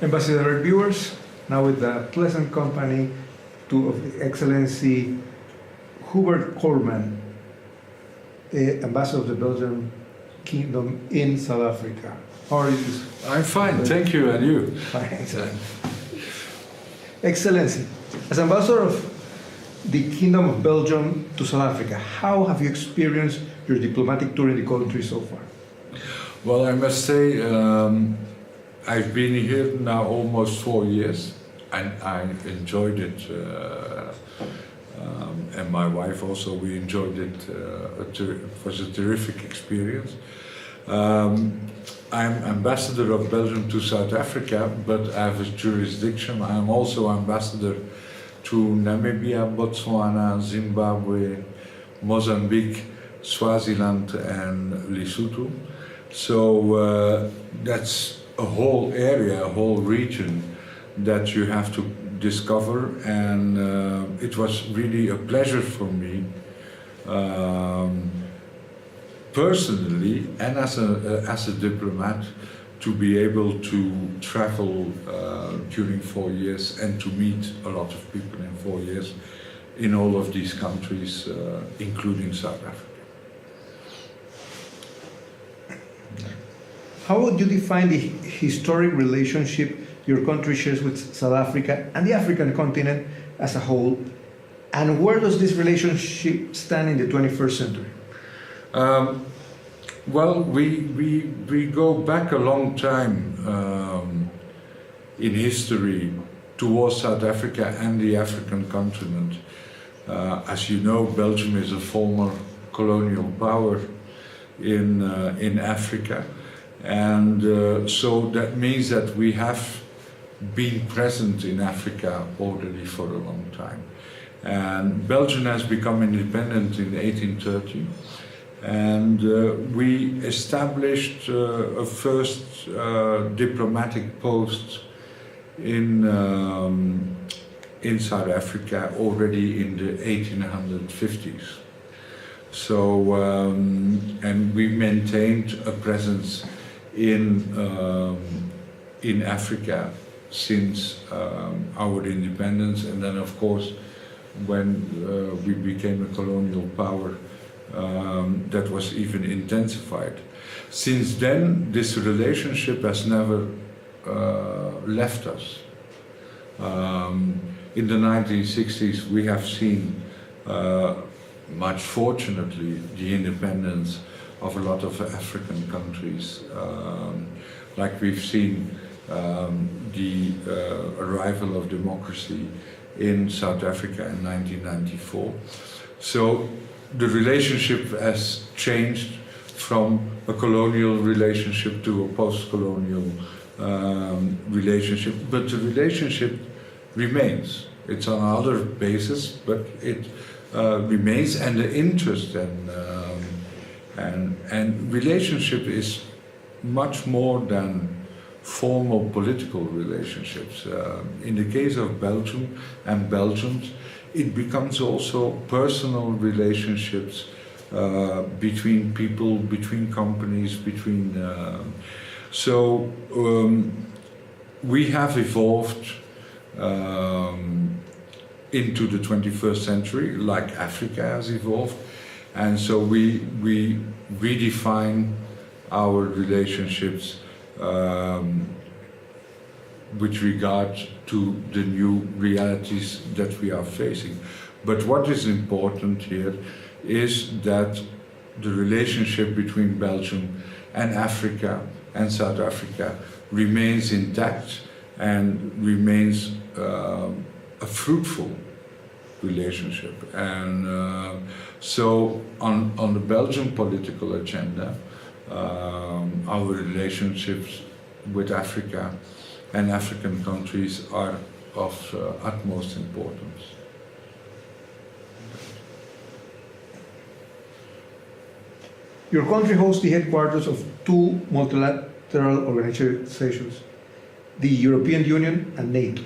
Ambassador viewers, now with the pleasant company of His Excellency Hubert Cooreman, Ambassador of the Belgian Kingdom in South Africa. How are you? I'm fine, thank you, and you? Fine, excellent. Excellency, as Ambassador of the Kingdom of Belgium to South Africa, how have you experienced your diplomatic tour in the country so far? Well, I must say, I've been here now almost 4 years, and I enjoyed it, and my wife also, we enjoyed it. It was a terrific experience. I'm Ambassador of Belgium to South Africa, but I have a jurisdiction. I'm also Ambassador to Namibia, Botswana, Zimbabwe, Mozambique, Swaziland and Lesotho. So that's a whole area, a whole region that you have to discover, and it was really a pleasure for me personally and as a diplomat to be able to travel during 4 years and to meet a lot of people in 4 years in all of these countries, including South Africa. How would you define the historic relationship your country shares with South Africa and the African continent as a whole? And where does this relationship stand in the 21st century? Well, we go back a long time in history towards South Africa and the African continent. As you know, Belgium is a former colonial power in Africa. And so that means that we have been present in Africa already for a long time. And Belgium has become independent in 1830. And we established a first diplomatic post in South Africa already in the 1850s. So, and we maintained a presence in Africa since our independence, and then of course when we became a colonial power, that was even intensified. Since then, this relationship has never left us. In the 1960s, we have seen, much fortunately, the independence of a lot of African countries. Like we've seen the arrival of democracy in South Africa in 1994. So the relationship has changed from a colonial relationship to a post-colonial relationship, but the relationship remains. It's on another basis, but it remains, and the interest and relationship is much more than formal political relationships. In the case of Belgium and Belgians, it becomes also personal relationships between people, between companies, between... So we have evolved into the 21st century, like Africa has evolved, and so we redefine our relationships with regard to the new realities that we are facing. But what is important here is that the relationship between Belgium and Africa and South Africa remains intact and remains a fruitful relationship. And so on the Belgian political agenda, our relationships with Africa and African countries are of utmost importance. Your country hosts the headquarters of two multilateral organizations, the European Union and NATO.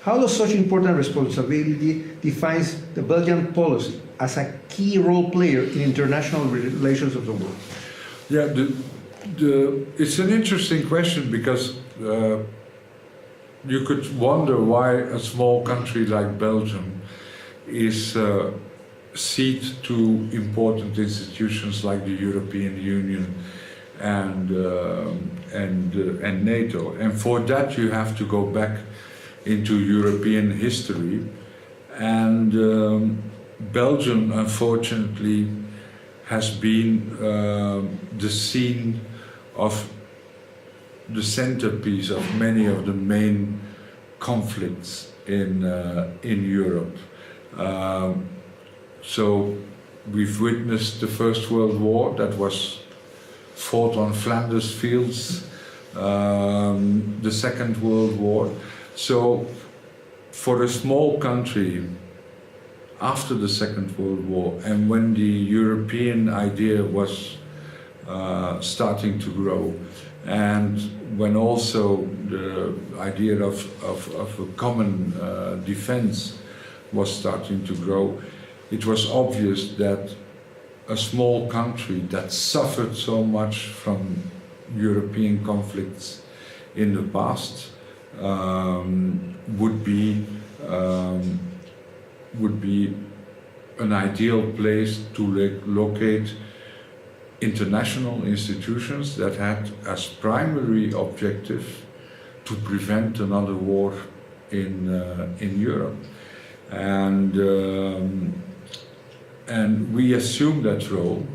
How does such important responsibility defines the Belgian policy as a key role player in international relations of the world? Yeah, it's an interesting question because you could wonder why a small country like Belgium is seat to important institutions like the European Union and NATO. And for that you have to go back into European history. And Belgium, unfortunately, has been the scene of the centerpiece of many of the main conflicts in Europe. So we've witnessed the First World War that was fought on Flanders fields, the Second World War. So for a small country, after the Second World War, and when the European idea was starting to grow, and when also the idea of a common defense was starting to grow, it was obvious that a small country that suffered so much from European conflicts in the past would be an ideal place to locate international institutions that had as primary objective to prevent another war in Europe. And we assume that role.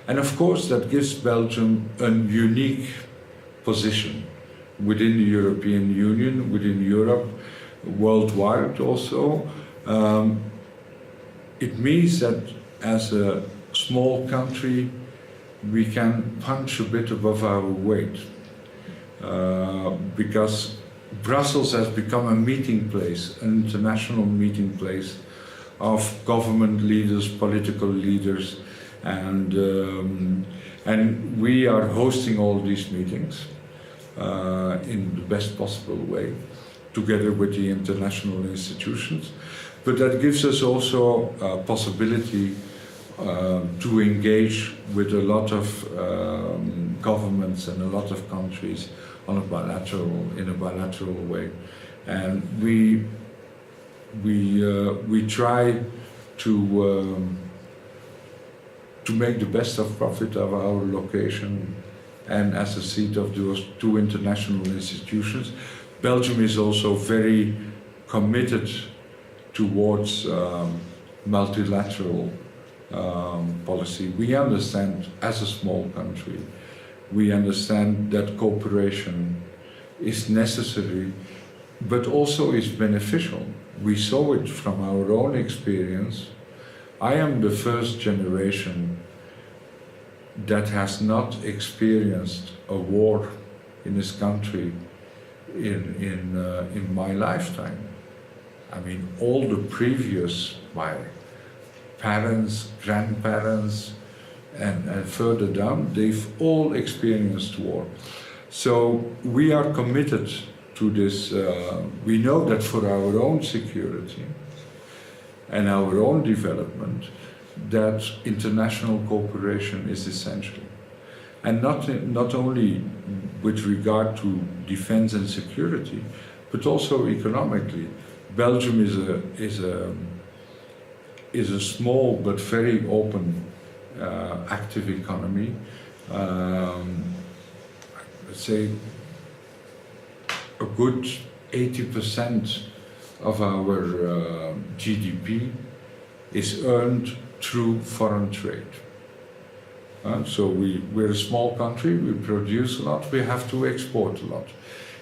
And of course that gives Belgium a unique position within the European Union, within Europe, worldwide also. It means that as a small country we can punch a bit above our weight, because Brussels has become a meeting place, an international meeting place of government leaders, political leaders, and we are hosting all these meetings in the best possible way, together with the international institutions. But that gives us also a possibility to engage with a lot of governments and a lot of countries in a bilateral way, and we try to make the best of profit of our location, and as a seat of those two international institutions. Belgium is also very committed towards multilateral policy. We understand, as a small country, we understand that cooperation is necessary, but also is beneficial. We saw it from our own experience. I am the first generation that has not experienced a war in this country in my lifetime. I mean, all the previous, my parents, grandparents, and further down, they've all experienced war. So we are committed to this. We know that for our own security and our own development, that international cooperation is essential. And not only with regard to defense and security, but also economically. Belgium is a small but very open, active economy. Let's say a good 80% of our GDP is earned through foreign trade. So we're a small country, we produce a lot, we have to export a lot.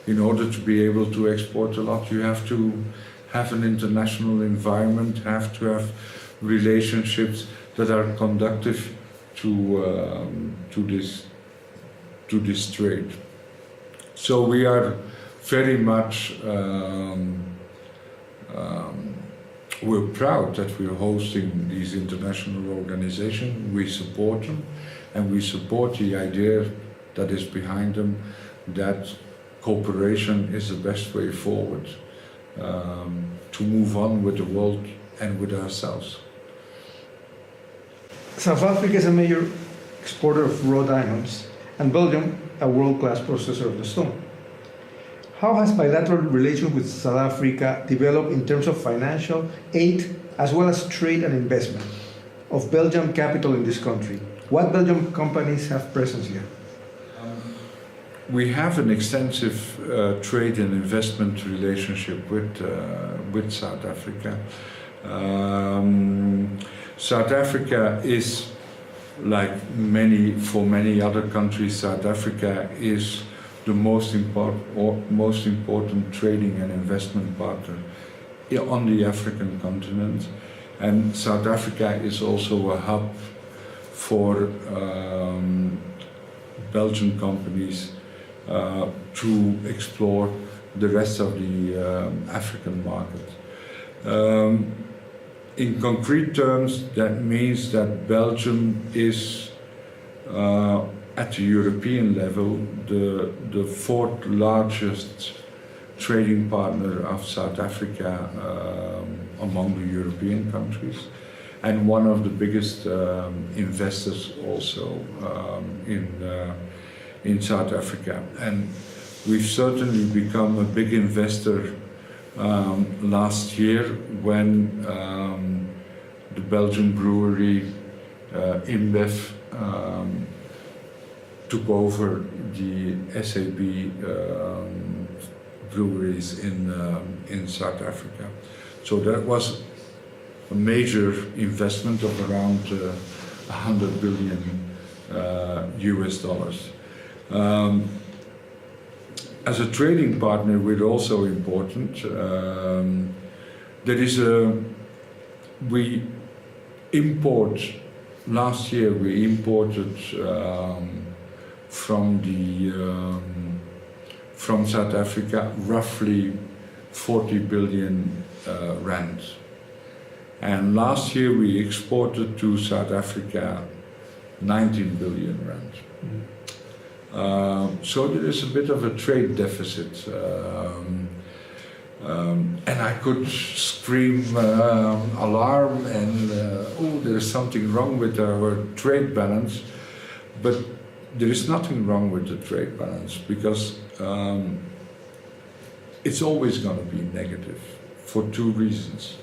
In order to be able to export a lot, you have to have an international environment, have to have relationships that are conducive to this trade. So we are very much, we're proud that we're hosting these international organizations. We support them, and we support the idea that is behind them, that cooperation is the best way forward to move on with the world and with ourselves. South Africa is a major exporter of raw diamonds, and Belgium a world-class processor of the stone. How has bilateral relations with South Africa developed in terms of financial aid as well as trade and investment of Belgian capital in this country? What Belgian companies have presence here? We have an extensive trade and investment relationship with South Africa. South Africa is, like for many other countries, South Africa is the most important trading and investment partner on the African continent, and South Africa is also a hub for Belgian companies to explore the rest of the African market. In concrete terms, that means that Belgium is at the European level the fourth largest trading partner of South Africa among the European countries, and one of the biggest investors also in South Africa. And we've certainly become a big investor last year when the Belgian brewery InBev took over the SAB breweries in South Africa. So that was a major investment of around $100 billion US dollars. As a trading partner, we're also important. We import. Last year we imported from South Africa roughly 40 billion rand, and last year we exported to South Africa 19 billion rand. So there is a bit of a trade deficit, and I could scream alarm and there is something wrong with our trade balance, but there is nothing wrong with the trade balance because it's always going to be negative for two reasons.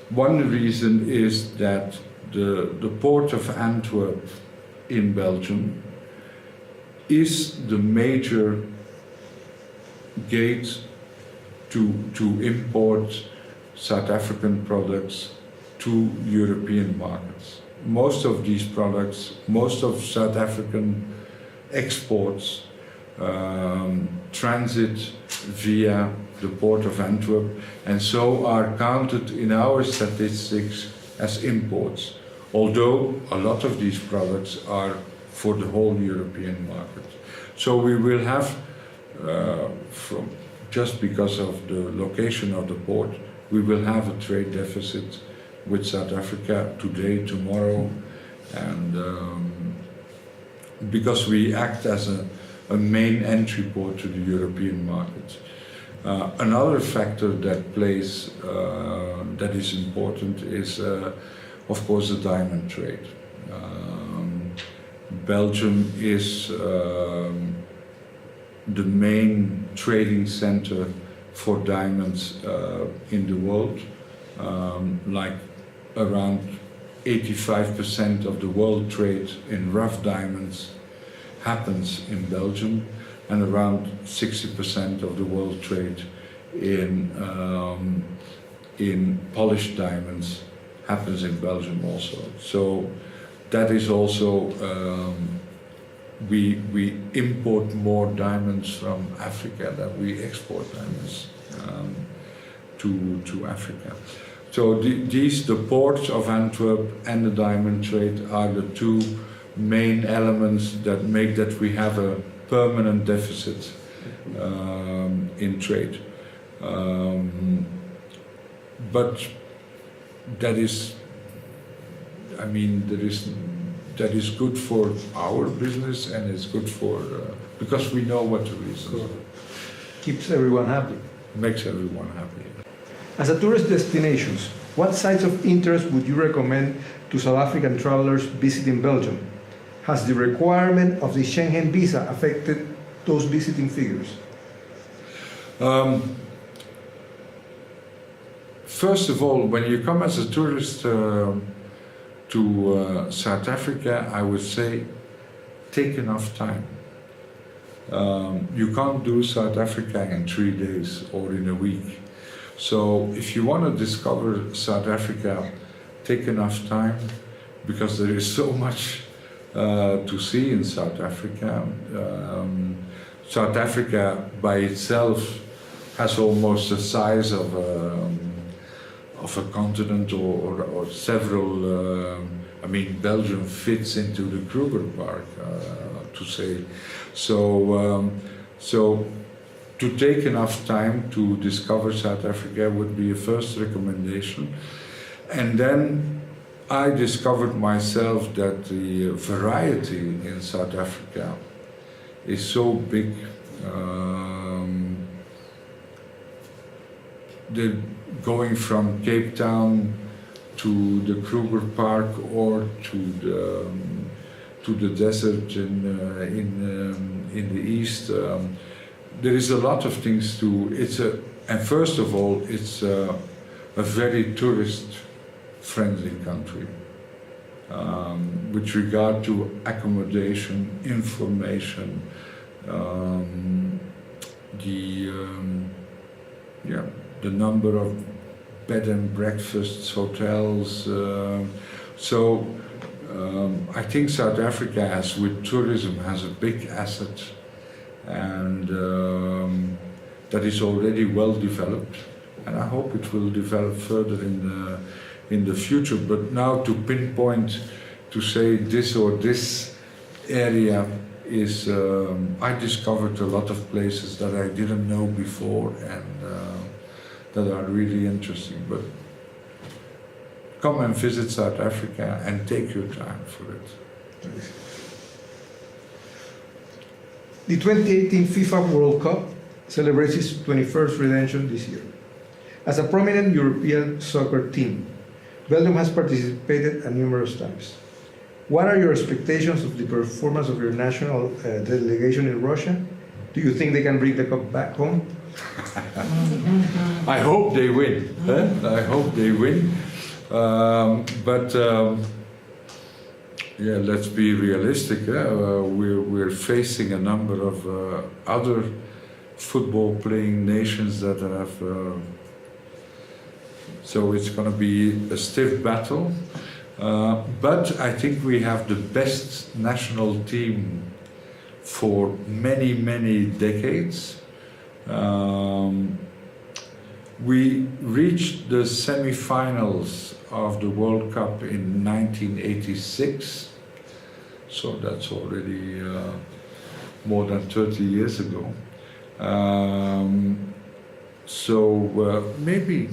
One reason is that the port of Antwerp in Belgium is the major gate to import South African products to European markets. Most of these products, most of South African exports transit via the port of Antwerp and so are counted in our statistics as imports, although a lot of these products are for the whole European market. So we will have, just because of the location of the port, we will have a trade deficit with South Africa today, tomorrow, and because we act as a main entry port to the European market. Another factor that plays, that is important is, of course, the diamond trade. Belgium is the main trading center for diamonds in the world. Like around 85% of the world trade in rough diamonds happens in Belgium, and around 60% of the world trade in polished diamonds happens in Belgium also. So that is also, we import more diamonds from Africa than we export diamonds to Africa. So the ports of Antwerp and the diamond trade are the two main elements that make that we have a permanent deficit in trade. But that is, I mean, that is good for our business, and it's good for, because we know what the reasons are. Keeps everyone happy. Makes everyone happy. As a tourist destination, what sites of interest would you recommend to South African travelers visiting Belgium? Has the requirement of the Schengen visa affected those visiting figures? First of all, when you come as a tourist to South Africa, I would say take enough time. You can't do South Africa in 3 days or in a week. So if you want to discover South Africa, take enough time, because there is so much to see in South Africa. South Africa by itself has almost the size of a continent or several. I mean, Belgium fits into the Kruger Park, to say. So, to take enough time to discover South Africa would be a first recommendation. And then I discovered myself that the variety in South Africa is so big. Going from Cape Town to the Kruger Park or to the desert in the east, there is a lot of things to. And first of all, it's a very tourist-friendly country with regard to accommodation, information, the number of bed and breakfasts, hotels. I think South Africa, with tourism, has a big asset, and that is already well developed. And I hope it will develop further in the future. But now to pinpoint, to say this or this area is, I discovered a lot of places that I didn't know before, and that are really interesting. But come and visit South Africa and take your time for it. The 2018 FIFA World Cup celebrates its 21st redemption this year. As a prominent European soccer team, Belgium has participated numerous times. What are your expectations of the performance of your national delegation in Russia? Do you think they can bring the cup back home? I hope they win. I hope they win. Let's be realistic. We're facing a number of other football-playing nations that have. So it's going to be a stiff battle. But I think we have the best national team for many, many decades. We reached the semi-finals of the World Cup in 1986, so that's already more than 30 years ago. Maybe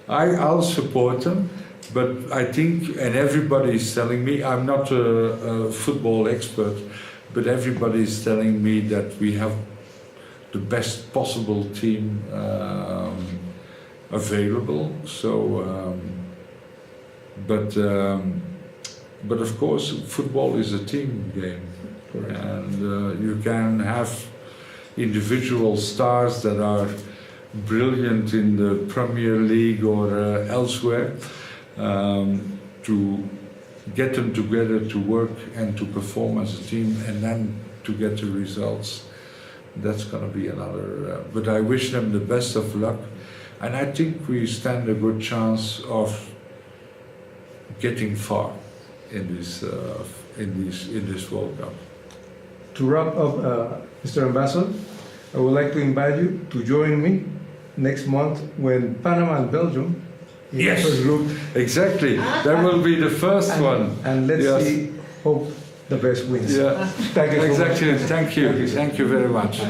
I'll support them, but I think, and everybody is telling me, I'm not a football expert, but everybody is telling me that we have the best possible team available. So, but of course, football is a team game, and you can have individual stars that are brilliant in the Premier League or elsewhere, to get them together to work and to perform as a team, and then to get the results. That's going to be another. But I wish them the best of luck, and I think we stand a good chance of getting far in this World Cup. To wrap up, Mr. Ambassador, I would like to invite you to join me next month when Panama and Belgium in the first group. Exactly. That will be the first one. And let's see, hope the best wins. Yeah. Thank you so much. Exactly. Thank you. Thank you very much.